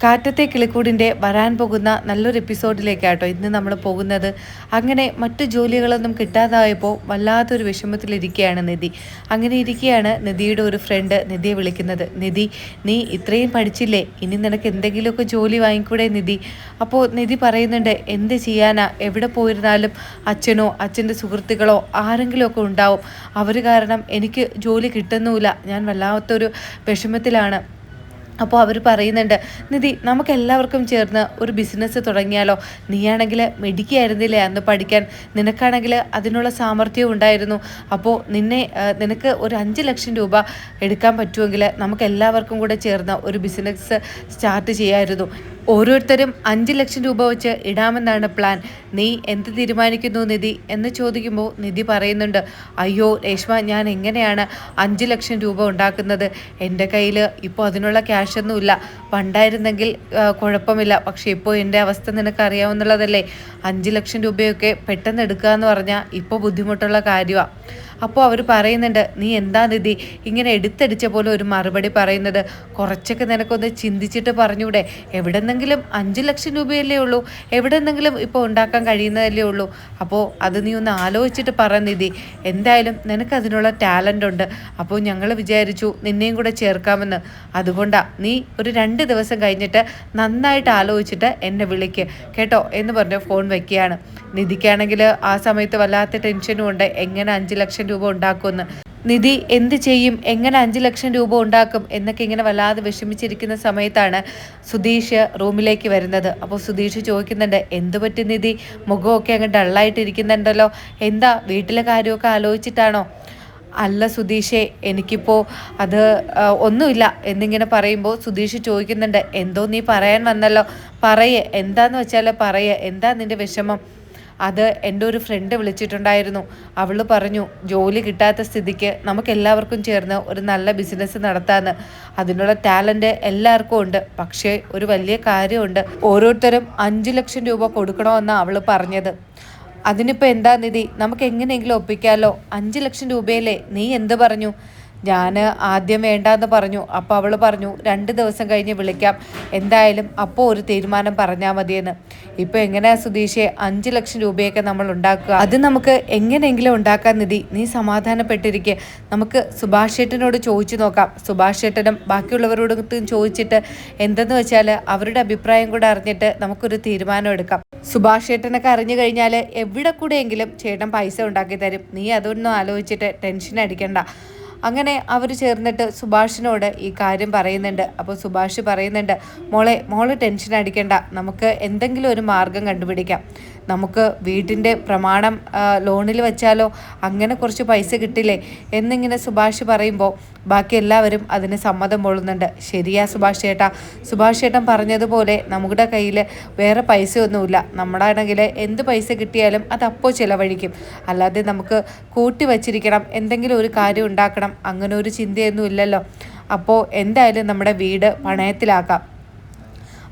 കാറ്റത്തെ കിളിക്കൂടിൻ്റെ വരാൻ പോകുന്ന നല്ലൊരു എപ്പിസോഡിലേക്കാട്ടോ ഇന്ന് നമ്മൾ പോകുന്നത്. അങ്ങനെ മറ്റു ജോലികളൊന്നും കിട്ടാതായപ്പോൾ വല്ലാത്തൊരു വിഷമത്തിലിരിക്കുകയാണ് നിധി. അങ്ങനെ ഇരിക്കുകയാണ് നിധിയുടെ ഒരു ഫ്രണ്ട് നിധിയെ വിളിക്കുന്നത്. നിധി, നീ ഇത്രയും പഠിച്ചില്ലേ, ഇനി നിനക്ക് എന്തെങ്കിലുമൊക്കെ ജോലി വാങ്ങിക്കൂടെ നിധി? അപ്പോൾ നിധി പറയുന്നുണ്ട്, എന്ത് ചെയ്യാനാ, എവിടെ പോയിരുന്നാലും അച്ഛനോ അച്ഛൻ്റെ സുഹൃത്തുക്കളോ ആരെങ്കിലുമൊക്കെ ഉണ്ടാവും. അവർ കാരണം എനിക്ക് ജോലി കിട്ടുന്നുമില്ല, ഞാൻ വല്ലാത്തൊരു വിഷമത്തിലാണ്. അപ്പോൾ അവർ പറയുന്നുണ്ട്, നിധി നമുക്ക് എല്ലാവർക്കും ചേർന്ന് ഒരു ബിസിനസ് തുടങ്ങിയാലോ? നീയാണെങ്കിൽ മിടുക്കിയായിരുന്നില്ലേ അന്ന് പഠിക്കാൻ, നിനക്കാണെങ്കിൽ അതിനുള്ള സാമർഥ്യവും ഉണ്ടായിരുന്നു. അപ്പോൾ നിനക്ക് ഒരു 5 ലക്ഷം രൂപ എടുക്കാൻ പറ്റുമെങ്കിൽ നമുക്ക് എല്ലാവർക്കും കൂടെ ചേർന്ന് ഒരു ബിസിനസ് സ്റ്റാർട്ട് ചെയ്യാമായിരുന്നു. ഓരോരുത്തരും 5 ലക്ഷം രൂപ വെച്ച് ഇടാമെന്നാണ് പ്ലാൻ. നീ എന്ത് തീരുമാനിക്കുന്നു നിധി എന്ന് ചോദിക്കുമ്പോൾ നിധി പറയുന്നുണ്ട്, അയ്യോ രേഷ്മ, ഞാൻ എങ്ങനെയാണ് 5 ലക്ഷം രൂപ ഉണ്ടാക്കുന്നത്? എൻ്റെ കയ്യിൽ ഇപ്പോൾ അതിനുള്ള ക്യാഷൊന്നുമില്ല. പണ്ടായിരുന്നെങ്കിൽ കുഴപ്പമില്ല, പക്ഷേ ഇപ്പോൾ എൻ്റെ അവസ്ഥ നിനക്കറിയാവുന്നതല്ലേ. 5 ലക്ഷം രൂപയൊക്കെ പെട്ടെന്ന് എടുക്കുക എന്ന് പറഞ്ഞാൽ ഇപ്പോൾ ബുദ്ധിമുട്ടുള്ള കാര്യമാണ്. അപ്പോൾ അവർ പറയുന്നുണ്ട്, നീ എന്താ നിധി ഇങ്ങനെ എടുത്തടിച്ച പോലെ ഒരു മറുപടി പറയുന്നത്? കുറച്ചൊക്കെ നിനക്കൊന്ന് ചിന്തിച്ചിട്ട് പറഞ്ഞൂടെ? എവിടെന്നെങ്കിലും 5 ലക്ഷം രൂപയല്ലേ ഉള്ളൂ, എവിടെന്നെങ്കിലും ഇപ്പോൾ ഉണ്ടാക്കാൻ കഴിയുന്നതല്ലേ ഉള്ളൂ. അപ്പോൾ അത് നീ ഒന്ന് ആലോചിച്ചിട്ട് പറ നിധി. എന്തായാലും നിനക്കതിനുള്ള ടാലൻ്റ് ഉണ്ട്. അപ്പോൾ ഞങ്ങൾ വിചാരിച്ചു നിന്നെയും കൂടെ ചേർക്കാമെന്ന്. അതുകൊണ്ടാണ് നീ ഒരു 2 ദിവസം കഴിഞ്ഞിട്ട് നന്നായിട്ട് ആലോചിച്ചിട്ട് എന്നെ വിളിക്ക് കേട്ടോ എന്ന് പറഞ്ഞ് ഫോൺ വെക്കുകയാണ്. നിധിക്കാണെങ്കിൽ ആ സമയത്ത് വല്ലാത്ത ടെൻഷനും ഉണ്ട്, എങ്ങനെ 5 ലക്ഷം രൂപ ഉണ്ടാക്കുമെന്ന്. നിധി എന്ത് ചെയ്യും, എങ്ങനെ 5 ലക്ഷം രൂപ ഉണ്ടാക്കും എന്നൊക്കെ ഇങ്ങനെ വല്ലാതെ വിഷമിച്ചിരിക്കുന്ന സമയത്താണ് സുധീഷ് റൂമിലേക്ക് വരുന്നത്. അപ്പോൾ സുധീഷ് ചോദിക്കുന്നുണ്ട്, എന്ത് പറ്റി നിധി, മുഖമൊക്കെ അങ്ങ് ഡള്ളായിട്ടിരിക്കുന്നുണ്ടല്ലോ, എന്താ വീട്ടിലെ കാര്യമൊക്കെ ആലോചിച്ചിട്ടാണോ? അല്ല സുധീഷേ, എനിക്കിപ്പോൾ അത് ഒന്നുമില്ല എന്നിങ്ങനെ പറയുമ്പോൾ സുധീഷ് ചോദിക്കുന്നുണ്ട്, എന്തോ നീ പറയാൻ വന്നല്ലോ, പറയേ, എന്താന്ന് വെച്ചാൽ പറയേ, എന്താ നിൻ്റെ വിഷമം? അത് എൻ്റെ ഒരു ഫ്രണ്ട് വിളിച്ചിട്ടുണ്ടായിരുന്നു. അവൾ പറഞ്ഞു, ജോലി കിട്ടാത്ത സ്ഥിതിക്ക് നമുക്ക് എല്ലാവർക്കും ചേർന്ന് ഒരു നല്ല ബിസിനസ് നടത്താമെന്ന്. അതിനുള്ള ടാലൻറ്റ് എല്ലാവർക്കും ഉണ്ട്, പക്ഷേ ഒരു വലിയ കാര്യമുണ്ട്, ഓരോരുത്തരും 5 ലക്ഷം രൂപ കൊടുക്കണമെന്നാണ് അവൾ പറഞ്ഞത്. അതിനിപ്പോൾ എന്താ നിധി, നമുക്ക് എങ്ങനെയെങ്കിലും ഒപ്പിക്കാമല്ലോ. 5 ലക്ഷം രൂപയല്ലേ, നീ എന്ത് പറഞ്ഞു? ഞാൻ ആദ്യം വേണ്ടാന്ന് പറഞ്ഞു. അപ്പോൾ അവൾ പറഞ്ഞു 2 ദിവസം കഴിഞ്ഞ് വിളിക്കാം, എന്തായാലും അപ്പോൾ ഒരു തീരുമാനം പറഞ്ഞാൽ മതിയെന്ന്. ഇപ്പോൾ എങ്ങനെയാ സുധീഷേ 5 ലക്ഷം രൂപയൊക്കെ നമ്മൾ ഉണ്ടാക്കുക? അത് നമുക്ക് എങ്ങനെയെങ്കിലും ഉണ്ടാക്കാൻ നിധി, നീ സമാധാനപ്പെട്ടിരിക്കുക. നമുക്ക് സുഭാഷ് ചേട്ടനോട് ചോദിച്ചു നോക്കാം. സുഭാഷ് ചേട്ടനും ബാക്കിയുള്ളവരോടും ചോദിച്ചിട്ട് എന്തെന്ന് വെച്ചാൽ അവരുടെ അഭിപ്രായം കൂടെ അറിഞ്ഞിട്ട് നമുക്കൊരു തീരുമാനം എടുക്കാം. സുഭാഷ് ചേട്ടനൊക്കെ അറിഞ്ഞു കഴിഞ്ഞാൽ എവിടെ കൂടെയെങ്കിലും ചേട്ടൻ പൈസ ഉണ്ടാക്കി തരും. നീ അതൊന്നും ആലോചിച്ചിട്ട് ടെൻഷൻ അടിക്കണ്ട. അങ്ങനെ അവർ ചേർന്നിട്ട് സുഭാഷിനോട് ഈ കാര്യം പറയുന്നുണ്ട്. അപ്പോൾ സുഭാഷ് പറയുന്നുണ്ട്, മോള് ടെൻഷൻ അടിക്കണ്ട, നമുക്ക് എന്തെങ്കിലും ഒരു മാർഗം കണ്ടുപിടിക്കാം. നമുക്ക് വീട്ടിൻ്റെ പ്രമാണം ലോണിൽ വെച്ചാലോ, അങ്ങനെ കുറച്ച് പൈസ കിട്ടില്ലേ എന്നിങ്ങനെ സുഭാഷ് പറയുമ്പോൾ ബാക്കി എല്ലാവരും അതിന് സമ്മതം കൊള്ളുന്നുണ്ട്. ശരിയാ സുഭാഷ് ചേട്ടാ, സുഭാഷ് ചേട്ടൻ പറഞ്ഞതുപോലെ നമ്മുടെ കയ്യിൽ വേറെ പൈസ ഒന്നുമില്ല. നമ്മളാണെങ്കിൽ എന്ത് പൈസ കിട്ടിയാലും അതപ്പോൾ ചിലവഴിക്കും, അല്ലാതെ നമുക്ക് കൂട്ടി വച്ചിരിക്കണം, എന്തെങ്കിലും ഒരു കാര്യം ഉണ്ടാക്കണം, അങ്ങനെ ഒരു ചിന്തയൊന്നും ഇല്ലല്ലോ. അപ്പോൾ എന്തായാലും നമ്മുടെ വീട് പണയത്തിലാക്കാം.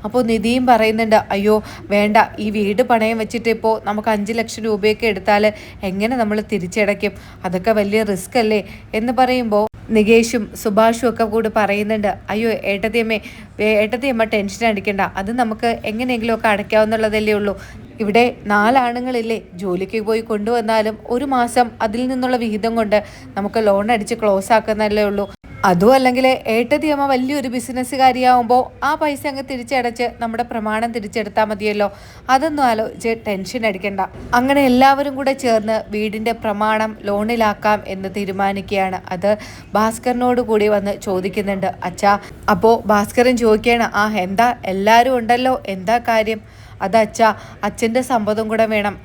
അപ്പോൾ നിധിയും പറയുന്നുണ്ട്, അയ്യോ വേണ്ട, ഈ വീട് പണയം വെച്ചിട്ട് ഇപ്പോൾ നമുക്ക് 5 ലക്ഷം രൂപയൊക്കെ എടുത്താൽ എങ്ങനെ നമ്മൾ തിരിച്ചടയ്ക്കും, അതൊക്കെ വലിയ റിസ്ക് അല്ലേ എന്ന് പറയുമ്പോൾ നികേഷും സുഭാഷും ഒക്കെ കൂടി പറയുന്നുണ്ട്, അയ്യോ ഏട്ടത്തിയമ്മ ടെൻഷൻ അടിക്കണ്ട, അത് നമുക്ക് എങ്ങനെയെങ്കിലുമൊക്കെ അടയ്ക്കാവുന്നുള്ളതല്ലേ ഉള്ളൂ. ഇവിടെ 4 ആണുങ്ങളില്ലേ, ജോലിക്ക് പോയി കൊണ്ടുവന്നാലും ഒരു മാസം അതിൽ നിന്നുള്ള വിഹിതം കൊണ്ട് നമുക്ക് ലോൺ അടിച്ച് ക്ലോസ് ആക്കുന്നതല്ലേ ഉള്ളൂ. അതും അല്ലെങ്കിൽ ഏട്ടത്തിയമ്മ വലിയൊരു ബിസിനസ്സുകാരിയാവുമ്പോൾ ആ പൈസ അങ്ങ് തിരിച്ചടച്ച് നമ്മുടെ പ്രമാണം തിരിച്ചെടുത്താൽ മതിയല്ലോ. അതൊന്നും ആലോചിച്ച് ടെൻഷൻ അടിക്കണ്ട. അങ്ങനെ എല്ലാവരും കൂടെ ചേർന്ന് വീടിൻ്റെ പ്രമാണം ലോണിലാക്കാം എന്ന് തീരുമാനിക്കുകയാണ്. അത് ഭാസ്കറിനോട് കൂടി വന്ന് ചോദിക്കുന്നുണ്ട്, അച്ഛാ. അപ്പോൾ ഭാസ്കരൻ ചോദിക്കുകയാണ്, എന്താ എല്ലാവരും ഉണ്ടല്ലോ, എന്താ കാര്യം? അത് അച്ഛൻ്റെ സമ്മതം കൂടെ വേണം.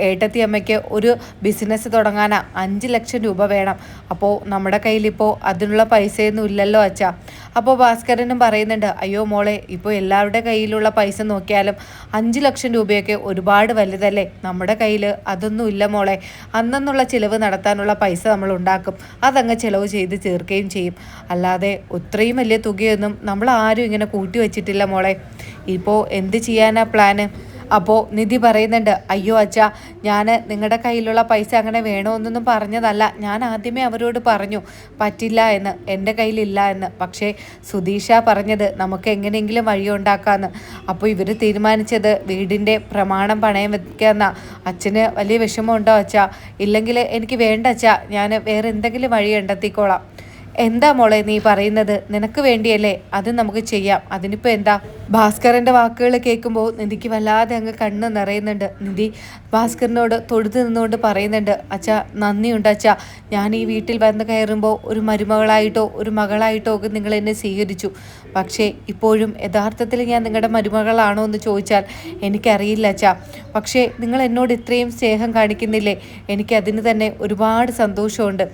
ഏട്ടത്തിയമ്മയ്ക്ക് ഒരു ബിസിനസ് തുടങ്ങാനാ 5 ലക്ഷം രൂപ വേണം. അപ്പോൾ നമ്മുടെ കയ്യിലിപ്പോൾ അതിനുള്ള പൈസയൊന്നും ഇല്ലല്ലോ അച്ഛാ. അപ്പോൾ ഭാസ്കരനും പറയുന്നുണ്ട്, അയ്യോ മോളെ, ഇപ്പോൾ എല്ലാവരുടെ കയ്യിലുള്ള പൈസ നോക്കിയാലും 5 ലക്ഷം രൂപയൊക്കെ ഒരുപാട് വലുതല്ലേ, നമ്മുടെ കയ്യിൽ അതൊന്നും ഇല്ല മോളെ. അന്നുള്ള ചിലവ് നടത്താനുള്ള പൈസ നമ്മൾ ഉണ്ടാക്കും, അതങ്ങ് ചിലവ് ചെയ്ത് തീർക്കുകയും ചെയ്യും, അല്ലാതെ ഇത്രയും വലിയ തുകയൊന്നും നമ്മൾ ആരും ഇങ്ങനെ കൂട്ടി വച്ചിട്ടില്ല മോളെ. ഇപ്പോൾ എന്ത് ചെയ്യാനാ പ്ലാന്? അപ്പോൾ നിധി പറയുന്നുണ്ട്, അയ്യോ അച്ഛാ, ഞാൻ നിങ്ങളുടെ കയ്യിലുള്ള പൈസ അങ്ങനെ വേണമെന്നൊന്നും പറഞ്ഞതല്ല. ഞാൻ ആദ്യമേ അവരോട് പറഞ്ഞു പറ്റില്ല എന്ന്, എൻ്റെ കയ്യിലില്ല എന്ന്. പക്ഷേ സുധീഷ പറഞ്ഞത് നമുക്ക് എങ്ങനെയെങ്കിലും വഴിയുണ്ടാക്കാമെന്ന്. അപ്പോൾ ഇവർ തീരുമാനിച്ചത് വീടിൻ്റെ പ്രമാണം പണയം വെക്കാമെന്നാ. അച്ഛന് വലിയ വിഷമമുണ്ടോ അച്ഛാ? ഇല്ലെങ്കിൽ എനിക്ക് വേണ്ട അച്ഛാ, ഞാൻ വേറെ എന്തെങ്കിലും വഴി കണ്ടെത്തിക്കോളാം. എന്താ മോളെ നീ പറയുന്നത്? നിനക്ക് വേണ്ടിയല്ലേ, അത് നമുക്ക് ചെയ്യാം. അതിനിപ്പോൾ എന്താ? ഭാസ്കരൻ്റെ വാക്കുകൾ കേൾക്കുമ്പോൾ നിധിക്ക് വല്ലാതെ അങ്ങ് കണ്ണ് നിറയുന്നുണ്ട്. നിധി ഭാസ്കരനോട് തൊടുത്ത് നിന്നുകൊണ്ട് പറയുന്നുണ്ട്, അച്ഛാ നന്ദിയുണ്ട് അച്ഛാ. ഞാൻ ഈ വീട്ടിൽ വന്ന് കയറുമ്പോൾ ഒരു മരുമകളായിട്ടോ ഒരു മകളായിട്ടോ ഒക്കെ നിങ്ങൾ എന്നെ സ്വീകരിച്ചു. പക്ഷേ ഇപ്പോഴും യഥാർത്ഥത്തിൽ ഞാൻ നിങ്ങളുടെ മരുമകളാണോ എന്ന് ചോദിച്ചാൽ എനിക്കറിയില്ല അച്ഛാ. പക്ഷേ നിങ്ങൾ എന്നോട് ഇത്രയും സ്നേഹം കാണിക്കുന്നില്ലേ, എനിക്കതിന് തന്നെ ഒരുപാട് സന്തോഷമുണ്ട്.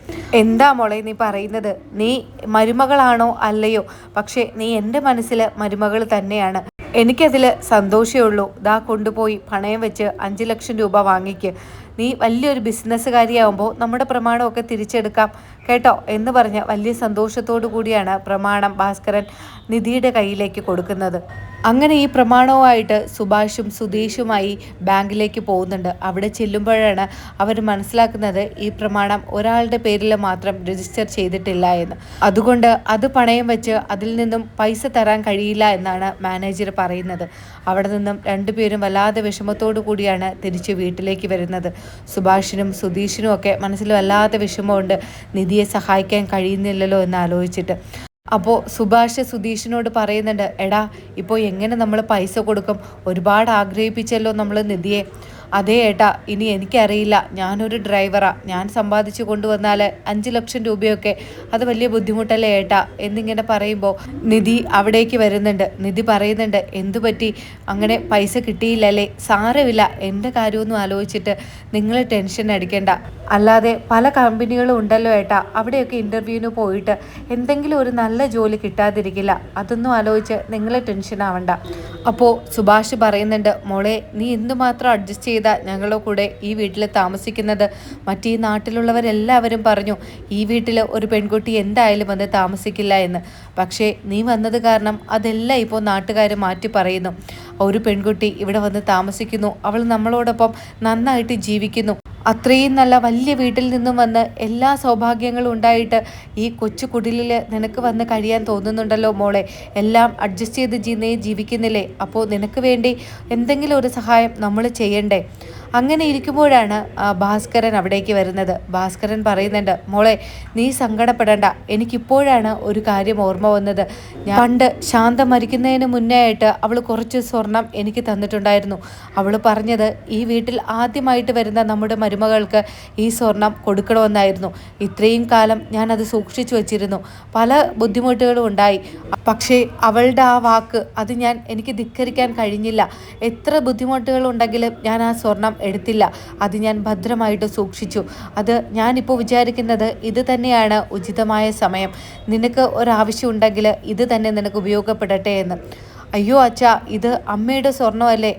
എന്താ മോളെ നീ പറയുന്നത്? നീ മരുമകളാണോ അല്ലയോ, പക്ഷേ നീ എൻ്റെ മനസ്സിൽ മരുമകൾ തന്നെയാണ്. എനിക്കതിൽ സന്തോഷമേ ഉള്ളൂ. ദാ കൊണ്ടുപോയി പണയം വെച്ച് 5 ലക്ഷം രൂപ വാങ്ങിക്ക്. നീ വലിയൊരു ബിസിനസ്സുകാരിയാവുമ്പോൾ നമ്മുടെ പ്രമാണമൊക്കെ തിരിച്ചെടുക്കാം കേട്ടോ എന്ന് പറഞ്ഞ് വലിയ സന്തോഷത്തോടു കൂടിയാണ് പ്രമാണം ഭാസ്കരൻ നിധിയുടെ കയ്യിലേക്ക് കൊടുക്കുന്നത്. അങ്ങനെ ഈ പ്രമാണവുമായിട്ട് സുഭാഷും സുധീഷുമായി ബാങ്കിലേക്ക് പോകുന്നുണ്ട്. അവിടെ ചെല്ലുമ്പോഴാണ് അവർ മനസ്സിലാക്കുന്നത് ഈ പ്രമാണം ഒരാളുടെ പേരിൽ മാത്രം രജിസ്റ്റർ ചെയ്തിട്ടില്ല എന്ന്. അതുകൊണ്ട് അത് പണയം വെച്ച് അതിൽ നിന്നും പൈസ തരാൻ കഴിയില്ല എന്നാണ് മാനേജർ പറയുന്നത്. അവിടെ നിന്നും രണ്ടുപേരും വല്ലാതെ വിഷമത്തോടു കൂടിയാണ് തിരിച്ച് വീട്ടിലേക്ക് വരുന്നത്. സുഭാഷിനും സുധീഷിനും ഒക്കെ മനസ്സിൽ വല്ലാതെ വിഷമമുണ്ട്, നിധിയെ സഹായിക്കാൻ കഴിയുന്നില്ലല്ലോ എന്ന് ആലോചിച്ചിട്ട്. അപ്പോൾ സുഭാഷ് സുധീഷിനോട് പറയുന്നുണ്ട്, എടാ ഇപ്പോൾ എങ്ങനെ നമ്മൾ പൈസ കൊടുക്കും? ഒരുപാട് ആഗ്രഹിപ്പിച്ചല്ലോ നമ്മൾ നിധിയെ. അതേ ഏട്ടാ, ഇനി എനിക്കറിയില്ല, ഞാനൊരു ഡ്രൈവറാണ്, ഞാൻ സമ്പാദിച്ചു കൊണ്ടുവന്നാൽ 5 ലക്ഷം രൂപയൊക്കെ അത് വലിയ ബുദ്ധിമുട്ടല്ലേ ഏട്ടാ എന്നിങ്ങനെ പറയുമ്പോൾ നിധി അവിടേക്ക് വരുന്നുണ്ട്. നിധി പറയുന്നുണ്ട്, എന്തു പറ്റി, അങ്ങനെ പൈസ കിട്ടിയില്ലല്ലേ? സാരമില്ല, എൻ്റെ കാര്യമൊന്നും ആലോചിച്ചിട്ട് നിങ്ങൾ ടെൻഷൻ അടിക്കേണ്ട. അല്ലാതെ പല കമ്പനികളും ഉണ്ടല്ലോ ഏട്ടാ, അവിടെയൊക്കെ ഇൻ്റർവ്യൂവിന് പോയിട്ട് എന്തെങ്കിലും ഒരു നല്ല ജോലി കിട്ടാതിരിക്കില്ല. അതൊന്നും ആലോചിച്ച് നിങ്ങൾ ടെൻഷൻ ആവണ്ട. അപ്പോൾ സുഭാഷ് പറയുന്നുണ്ട്, മോളെ നീ എന്തുമാത്രം അഡ്ജസ്റ്റ് ചെയ്താൽ ഞങ്ങളുടെ കൂടെ ഈ വീട്ടിൽ താമസിക്കുന്നത്? മറ്റീ നാട്ടിലുള്ളവരെല്ലാവരും പറഞ്ഞു ഈ വീട്ടിൽ ഒരു പെൺകുട്ടി എന്തായാലും വന്ന് താമസിക്കില്ല എന്ന്. പക്ഷേ നീ വന്നത് കാരണം അതെല്ലാം ഇപ്പോൾ നാട്ടുകാർ മാറ്റി പറയുന്നു. ഒരു പെൺകുട്ടി ഇവിടെ വന്ന് താമസിക്കുന്നു, അവൾ നമ്മളോടൊപ്പം നന്നായിട്ട് ജീവിക്കുന്നു. അത്രയും നല്ല വലിയ വീട്ടിൽ നിന്നും വന്ന് എല്ലാ സൗഭാഗ്യങ്ങളും ഉണ്ടായിട്ട് ഈ കൊച്ചു കുടിലിൽ നിനക്ക് വന്ന് കഴിയാൻ തോന്നുന്നുണ്ടല്ലോ മോളെ. എല്ലാം അഡ്ജസ്റ്റ് ചെയ്ത് നീ ജീവിക്കുന്നില്ലേ? അപ്പോൾ നിനക്ക് വേണ്ടി എന്തെങ്കിലും ഒരു സഹായം നമ്മൾ ചെയ്യണ്ടേ? അങ്ങനെ ഇരിക്കുമ്പോഴാണ് ഭാസ്കരൻ അവിടേക്ക് വരുന്നത്. ഭാസ്കരൻ പറയുന്നുണ്ട്, മോളെ നീ സങ്കടപ്പെടണ്ട, എനിക്കിപ്പോഴാണ് ഒരു കാര്യം ഓർമ്മ വന്നത്. ഞാൻ പണ്ട് ശാന്ത മരിക്കുന്നതിന് മുന്നേ ആയിട്ട് അവൾ കുറച്ച് സ്വർണം എനിക്ക് തന്നിട്ടുണ്ടായിരുന്നു. അവൾ പറഞ്ഞത് ഈ വീട്ടിൽ ആദ്യമായിട്ട് വരുന്ന നമ്മുടെ മരുമകൾക്ക് ഈ സ്വർണം കൊടുക്കണമെന്നായിരുന്നു. ഇത്രയും കാലം ഞാനത് സൂക്ഷിച്ചു വച്ചിരുന്നു. പല ബുദ്ധിമുട്ടുകളും ഉണ്ടായി, പക്ഷേ അവളുടെ ആ വാക്ക് അത് എനിക്ക് ധിക്കരിക്കാൻ കഴിഞ്ഞില്ല. എത്ര ബുദ്ധിമുട്ടുകളുണ്ടെങ്കിലും ഞാൻ ആ സ്വർണം എടുത്തില്ല. അത് ഞാൻ ഭദ്രമായിട്ട് സൂക്ഷിച്ചു. അത് ഞാനിപ്പോൾ വിചാരിക്കുന്നത് ഇത് തന്നെയാണ് ഉചിതമായ സമയം. നിനക്ക് ഒരാവശ്യം ഉണ്ടെങ്കിൽ ഇത് തന്നെ നിനക്ക് ഉപയോഗപ്പെടട്ടെ എന്ന്. അയ്യോ അച്ഛാ, ഇത് അമ്മയുടെ സ്വർണ്ണമല്ലേ?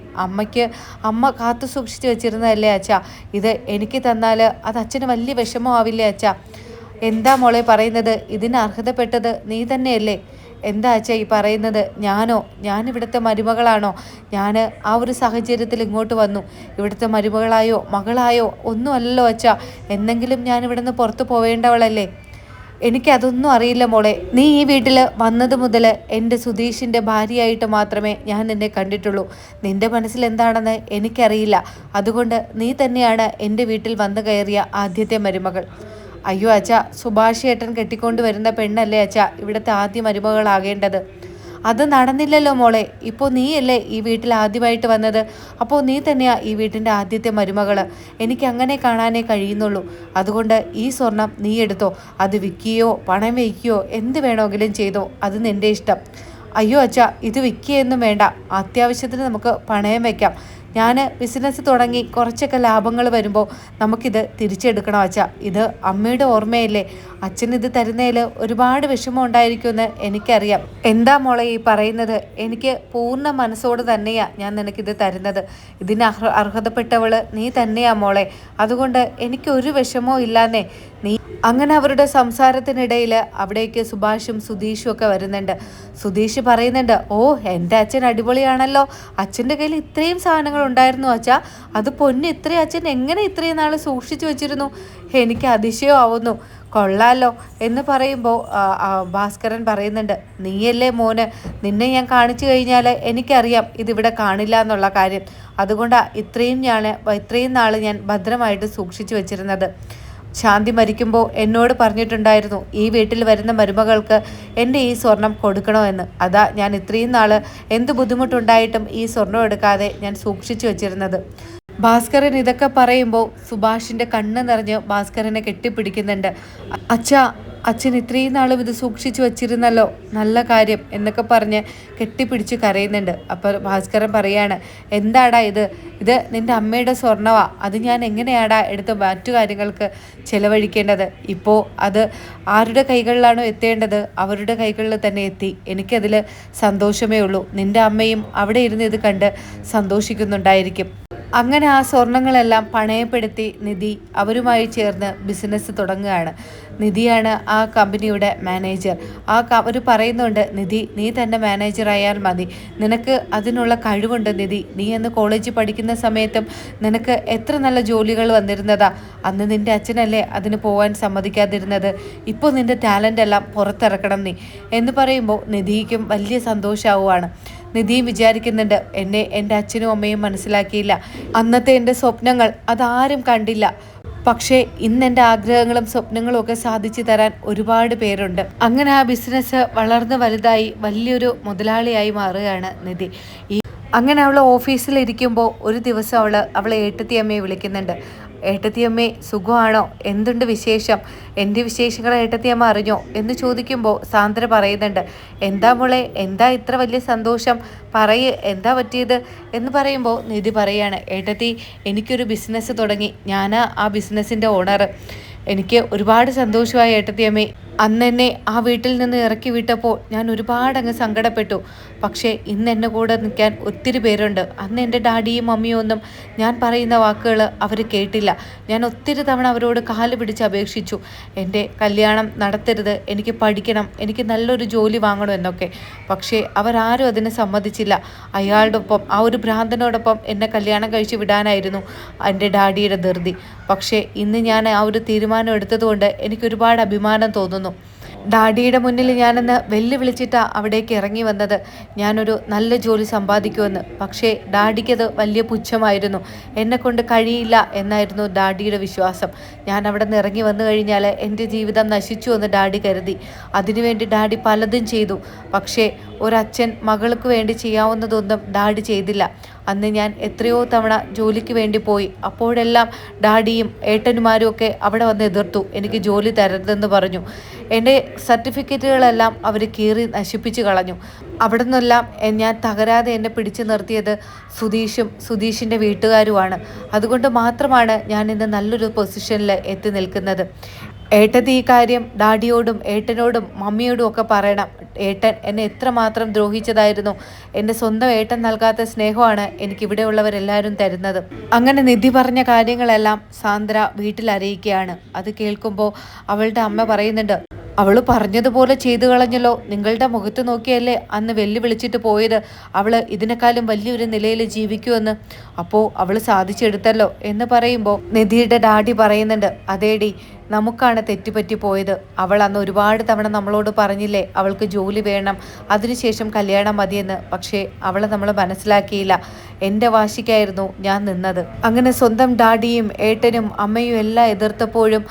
അമ്മ കാത്തു സൂക്ഷിച്ച് വെച്ചിരുന്നതല്ലേ അച്ഛാ? ഇത് എനിക്ക് തന്നാൽ അത് അച്ഛന് വലിയ വിഷമമാവില്ലേ അച്ഛാ? എന്താ മോളെ പറയുന്നത്? ഇതിന് അർഹതപ്പെട്ടത് നീ തന്നെയല്ലേ? എന്താ അച്ഛാ ഈ പറയുന്നത്? ഞാനിവിടുത്തെ മരുമകളാണോ? ഞാൻ ആ ഒരു സാഹചര്യത്തിൽ ഇങ്ങോട്ട് വന്നു. ഇവിടുത്തെ മരുമകളായോ മകളായോ ഒന്നുമല്ലല്ലോ അച്ഛാ. എന്നെങ്കിലും ഞാൻ ഇവിടുന്ന് പുറത്തു പോവേണ്ടവളല്ലേ? എനിക്കതൊന്നും അറിയില്ല മോളെ. നീ ഈ വീട്ടിൽ വന്നത് മുതൽ എൻ്റെ സുധീഷിൻ്റെ ഭാര്യയായിട്ട് മാത്രമേ ഞാൻ നിന്നെ കണ്ടിട്ടുള്ളൂ. നിൻ്റെ മനസ്സിൽ എന്താണെന്ന് എനിക്കറിയില്ല. അതുകൊണ്ട് നീ തന്നെയാണ് എൻ്റെ വീട്ടിൽ വന്നു കയറിയ ആദ്യത്തെ മരുമകൾ. അയ്യോ അച്ഛാ, സുഭാഷ് ഏട്ടൻ കെട്ടിക്കൊണ്ട് വരുന്ന പെണ്ണല്ലേ അച്ഛാ ഇവിടുത്തെ ആദ്യ മരുമകളാകേണ്ടത്? അത് നടന്നില്ലല്ലോ മോളെ. ഇപ്പോൾ നീയല്ലേ ഈ വീട്ടിൽ ആദ്യമായിട്ട് വന്നത്. അപ്പോൾ നീ തന്നെയാ ഈ വീട്ടിൻ്റെ ആദ്യത്തെ മരുമകൾ. എനിക്ക് അങ്ങനെ കാണാനേ കഴിയുന്നുള്ളൂ. അതുകൊണ്ട് ഈ സ്വർണം നീ എടുത്തോ. അത് വിൽക്കുകയോ പണം വയ്ക്കുകയോ എന്ത് വേണമെങ്കിലും ചെയ്തോ, അത് നിൻ്റെ ഇഷ്ടം. അയ്യോ അച്ഛാ, ഇത് വിൽക്കുകയൊന്നും വേണ്ട, അത്യാവശ്യത്തിന് നമുക്ക് പണയം വയ്ക്കാം. ഞാൻ ബിസിനസ് തുടങ്ങി കുറച്ചൊക്കെ ലാഭങ്ങൾ വരുമ്പോൾ നമുക്കിത് തിരിച്ചെടുക്കണം അച്ഛാ. ഇത് അമ്മയുടെ ഓർമ്മയല്ലേ? അച്ഛനിത് തരുന്നതിൽ ഒരുപാട് വിഷമം ഉണ്ടായിരിക്കുമെന്ന് എനിക്കറിയാം. എന്താ മോളെ ഈ പറയുന്നത്? എനിക്ക് പൂർണ്ണ മനസ്സോട് തന്നെയാണ് ഞാൻ നിനക്കിത് തരുന്നത്. ഇതിന് അർഹതപ്പെട്ടവൾ നീ തന്നെയാ മോളെ. അതുകൊണ്ട് എനിക്കൊരു വിഷമവും ഇല്ലാന്നേ. അങ്ങനെ അവരുടെ സംസാരത്തിനിടയിൽ അവിടേക്ക് സുഭാഷും സുധീഷും ഒക്കെ വരുന്നുണ്ട്. സുധീഷ് പറയുന്നുണ്ട്, ഓ എൻ്റെ അച്ഛൻ അടിപൊളിയാണല്ലോ, അച്ഛൻ്റെ കയ്യിൽ ഇത്രയും സാധനങ്ങൾ ഉണ്ടായിരുന്നു അച്ഛാ, അത് പൊന്ന് ഇത്രയും അച്ഛൻ എങ്ങനെ ഇത്രയും നാൾ സൂക്ഷിച്ചു വെച്ചിരുന്നു, എനിക്ക് അതിശയമാവുന്നു, കൊള്ളാലോ എന്ന് പറയുമ്പോൾ ഭാസ്കരൻ പറയുന്നുണ്ട്, നീയല്ലേ മോന്, നിന്നെ ഞാൻ കാണിച്ചു കഴിഞ്ഞാൽ എനിക്കറിയാം ഇതിവിടെ കാണില്ല എന്നുള്ള കാര്യം, അതുകൊണ്ടാണ് ഇത്രയും നാൾ ഞാൻ ഭദ്രമായിട്ട് സൂക്ഷിച്ചു വെച്ചിരുന്നത്. ശാന്തി മരിക്കുമ്പോൾ എന്നോട് പറഞ്ഞിട്ടുണ്ടായിരുന്നു ഈ വീട്ടിൽ വരുന്ന മരുമകൾക്ക് എൻ്റെ ഈ സ്വർണം കൊടുക്കണമെന്ന്. അതാ ഞാൻ ഇത്രയും നാൾ എന്ത് ബുദ്ധിമുട്ടുണ്ടായിട്ടും ഈ സ്വർണം എടുക്കാതെ ഞാൻ സൂക്ഷിച്ചു വെച്ചിരുന്നത്. ഭാസ്കരൻ ഇതൊക്കെ പറയുമ്പോൾ സുഭാഷിൻ്റെ കണ്ണ് നിറഞ്ഞ് ഭാസ്കരനെ കെട്ടിപ്പിടിക്കുന്നുണ്ട്. അച്ഛൻ ഇത്രയും നാളും ഇത് സൂക്ഷിച്ചു വച്ചിരുന്നല്ലോ, നല്ല കാര്യം എന്നൊക്കെ പറഞ്ഞ് കെട്ടിപ്പിടിച്ച് കരയുന്നുണ്ട്. അപ്പോൾ ഭാസ്കരൻ പറയാണ്, എന്താടാ ഇത് നിൻ്റെ അമ്മയുടെ സ്വർണ്ണവാ, അത് ഞാൻ എങ്ങനെയാടാ എടുത്ത് മറ്റു കാര്യങ്ങൾക്ക് ചിലവഴിക്കേണ്ടത്, ഇപ്പോൾ അത് ആരുടെ കൈകളിലാണോ എത്തേണ്ടത് അവരുടെ കൈകളിൽ തന്നെ എത്തി, എനിക്കതിൽ സന്തോഷമേ ഉള്ളൂ, നിൻ്റെ അമ്മയും അവിടെ ഇരുന്ന് ഇത് കണ്ട് സന്തോഷിക്കുന്നുണ്ടായിരിക്കും. അങ്ങനെ ആ സ്വർണങ്ങളെല്ലാം പണയപ്പെടുത്തി നിധി അവരുമായി ചേർന്ന് ബിസിനസ് തുടങ്ങുകയാണ്. നിധിയാണ് ആ കമ്പനിയുടെ മാനേജർ. അവർ പറയുന്നുണ്ട്, നിധി നീ തന്നെ മാനേജറായാൽ മതി, നിനക്ക് അതിനുള്ള കഴിവുണ്ട് നിധി, നീ അന്ന് കോളേജിൽ പഠിക്കുന്ന സമയത്തും നിനക്ക് എത്ര നല്ല ജോലികൾ വന്നിരുന്നതാ, അന്ന് നിൻ്റെ അച്ഛനല്ലേ അതിന് പോകാൻ സമ്മതിക്കാതിരുന്നത്, ഇപ്പോൾ നിൻ്റെ ടാലൻ്റ് എല്ലാം പുറത്തിറക്കണം നീ എന്ന് പറയുമ്പോൾ നിധിക്കും വലിയ സന്തോഷമാവുകയാണ്. നിധിയും വിചാരിക്കുന്നുണ്ട്, എൻ്റെ അച്ഛനും അമ്മയും മനസ്സിലാക്കിയില്ല, അന്നത്തെ എൻ്റെ സ്വപ്നങ്ങൾ അതാരും കണ്ടില്ല, പക്ഷേ ഇന്ന് എൻ്റെ ആഗ്രഹങ്ങളും സ്വപ്നങ്ങളും ഒക്കെ സാധിച്ചു തരാൻ ഒരുപാട് പേരുണ്ട്. അങ്ങനെ ആ ബിസിനസ് വളർന്ന് വലുതായി വലിയൊരു മുതലാളിയായി മാറുകയാണ് നിധി. അങ്ങനെ അവൾ ഓഫീസിലിരിക്കുമ്പോൾ ഒരു ദിവസം അവളെ ഏട്ടത്തിയമ്മയെ വിളിക്കുന്നുണ്ട്. ഏട്ടത്തിയമ്മേ സുഖമാണോ, എന്തുണ്ട് വിശേഷം, എൻ്റെ വിശേഷങ്ങൾ ഏട്ടത്തിയമ്മ അറിഞ്ഞോ എന്ന് ചോദിക്കുമ്പോൾ സാന്ദ്ര പറയുന്നുണ്ട്, എന്താ മോളെ, എന്താ ഇത്ര വലിയ സന്തോഷം, പറയ് എന്താ പറ്റിയത് എന്ന് പറയുമ്പോൾ നിധി പറയാണ്, ഏട്ടത്തി എനിക്കൊരു ബിസിനസ് തുടങ്ങി, ഞാൻ ആ ബിസിനസ്സിൻ്റെ ഓണർ, എനിക്ക് ഒരുപാട് സന്തോഷമായി ഏട്ടത്തിയമ്മേ, അന്ന് എന്നെ ആ വീട്ടിൽ നിന്ന് ഇറക്കി വിട്ടപ്പോൾ ഞാൻ ഒരുപാടങ്ങ് സങ്കടപ്പെട്ടു, പക്ഷേ ഇന്ന് എന്നെ കൂടെ നിൽക്കാൻ ഒത്തിരി പേരുണ്ട്. അന്ന് എൻ്റെ ഡാഡിയും മമ്മിയും ഒന്നും ഞാൻ പറയുന്ന വാക്കുകൾ അവർ കേട്ടില്ല. ഞാൻ ഒത്തിരി തവണ അവരോട് കാല് പിടിച്ച് അപേക്ഷിച്ചു, എൻ്റെ കല്യാണം നടത്തരുത്, എനിക്ക് പഠിക്കണം, എനിക്ക് നല്ലൊരു ജോലി വാങ്ങണം എന്നൊക്കെ, പക്ഷേ അവരാരും അതിന് സമ്മതിച്ചില്ല. അയാളുടെ ഒപ്പം, ആ ഒരു ഭ്രാന്തനോടൊപ്പം എന്നെ കല്യാണം കഴിച്ച് വിടാനായിരുന്നു എൻ്റെ ഡാഡിയുടെ ധൃതി. പക്ഷേ ഇന്ന് ഞാൻ ആ ഒരു തീരുമാനം എടുത്തതുകൊണ്ട് എനിക്കൊരുപാട് അഭിമാനം തോന്നുന്നു. ഡാഡിയുടെ മുന്നിൽ ഞാനെന്ന് വെല്ലുവിളിച്ചിട്ടാണ് അവിടേക്ക് ഇറങ്ങി വന്നത്, ഞാനൊരു നല്ല ജോലി സമ്പാദിക്കുമെന്ന്. പക്ഷേ ഡാഡിക്കത് വലിയ പുച്ഛമായിരുന്നു, എന്നെക്കൊണ്ട് കഴിയില്ല എന്നായിരുന്നു ഡാഡിയുടെ വിശ്വാസം. ഞാൻ അവിടെ നിന്ന് ഇറങ്ങി വന്നു കഴിഞ്ഞാൽ എൻ്റെ ജീവിതം നശിച്ചു എന്ന് ഡാഡി കരുതി. അതിനുവേണ്ടി ഡാഡി പലതും ചെയ്തു, പക്ഷേ ഒരച്ഛൻ മകൾക്ക് വേണ്ടി ചെയ്യാവുന്നതൊന്നും ഡാഡി ചെയ്തില്ല. അന്ന് ഞാൻ എത്രയോ തവണ ജോലിക്ക് വേണ്ടി പോയി, അപ്പോഴെല്ലാം ഡാഡിയും ഏട്ടന്മാരും ഒക്കെ അവിടെ വന്ന് എതിർത്തു, എനിക്ക് ജോലി തരരുതെന്ന് പറഞ്ഞു. എൻ്റെ സർട്ടിഫിക്കറ്റുകളെല്ലാം അവർ കീറി നശിപ്പിച്ച് കളഞ്ഞു. അവിടെ നിന്നെല്ലാം ഞാൻ തകരാതെ എന്നെ പിടിച്ചു നിർത്തിയത് സുധീഷിൻ്റെ വീട്ടുകാരുമാണ്. അതുകൊണ്ട് മാത്രമാണ് ഞാൻ ഇന്ന് നല്ലൊരു പൊസിഷനിൽ എത്തി നിൽക്കുന്നത്. ഏട്ടത്തി ഈ കാര്യം ഡാഡിയോടും ഏട്ടനോടും മമ്മിയോടും ഒക്കെ പറയണം. ഏട്ടൻ എന്നെ എത്രമാത്രം ദ്രോഹിച്ചതായിരുന്നു, എൻ്റെ സ്വന്തം ഏട്ടൻ നൽകാത്ത സ്നേഹമാണ് എനിക്കിവിടെയുള്ളവരെല്ലാവരും തരുന്നത്. അങ്ങനെ നിധി പറഞ്ഞ കാര്യങ്ങളെല്ലാം സാന്ദ്ര വീട്ടിൽ അറിയിക്കുകയാണ്. അത് കേൾക്കുമ്പോൾ അവളുടെ അമ്മ പറയുന്നുണ്ട്, അവൾ പറഞ്ഞതുപോലെ ചെയ്തു കളഞ്ഞല്ലോ, നിങ്ങളുടെ മുഖത്ത് നോക്കിയല്ലേ അന്ന് വെല്ലുവിളിച്ചിട്ട് പോയത്, അവൾ ഇതിനേക്കാളും വലിയൊരു നിലയിൽ ജീവിക്കുമെന്ന്, അപ്പോൾ അവൾ സാധിച്ചെടുത്തല്ലോ എന്ന് പറയുമ്പോൾ നിധിയുടെ ഡാഡി പറയുന്നുണ്ട്, അതേടി നമുക്കാണ് തെറ്റുപറ്റി പോയത്, അവൾ അന്ന് ഒരുപാട് തവണ നമ്മളോട് പറഞ്ഞില്ലേ അവൾക്ക് ജോലി വേണം, അതിനുശേഷം കല്യാണം മതിയെന്ന്, പക്ഷേ അവൾ നമ്മൾ മനസ്സിലാക്കിയില്ല, എൻ്റെ വാശിക്കായിരുന്നു ഞാൻ നിന്നത്. അങ്ങനെ സ്വന്തം ഡാഡിയും ഏട്ടനും അമ്മയും എല്ലാം എതിർത്തപ്പോഴും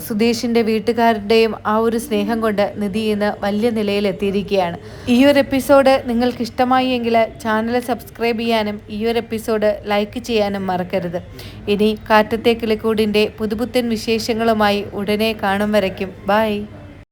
സുധീഷിൻ്റെ വീട്ടുകാരുടെയും ആ ഒരു സ്നേഹം കൊണ്ട് നിധി ഇന്ന് വലിയ നിലയിൽ എത്തിയിരിക്കുകയാണ്. ഈ ഒരു എപ്പിസോഡ് നിങ്ങൾക്ക് ഇഷ്ടമായി എങ്കിൽ ചാനൽ സബ്സ്ക്രൈബ് ചെയ്യാനും ഈ ഒരു എപ്പിസോഡ് ലൈക്ക് ചെയ്യാനും മറക്കരുത്. ഇനി കാറ്റത്തെ കിളിക്കൂടിൻ്റെ പുതുപുത്തൻ വിശേഷങ്ങളുമായി ഉടനെ കാണും വരയ്ക്കും. ബൈ.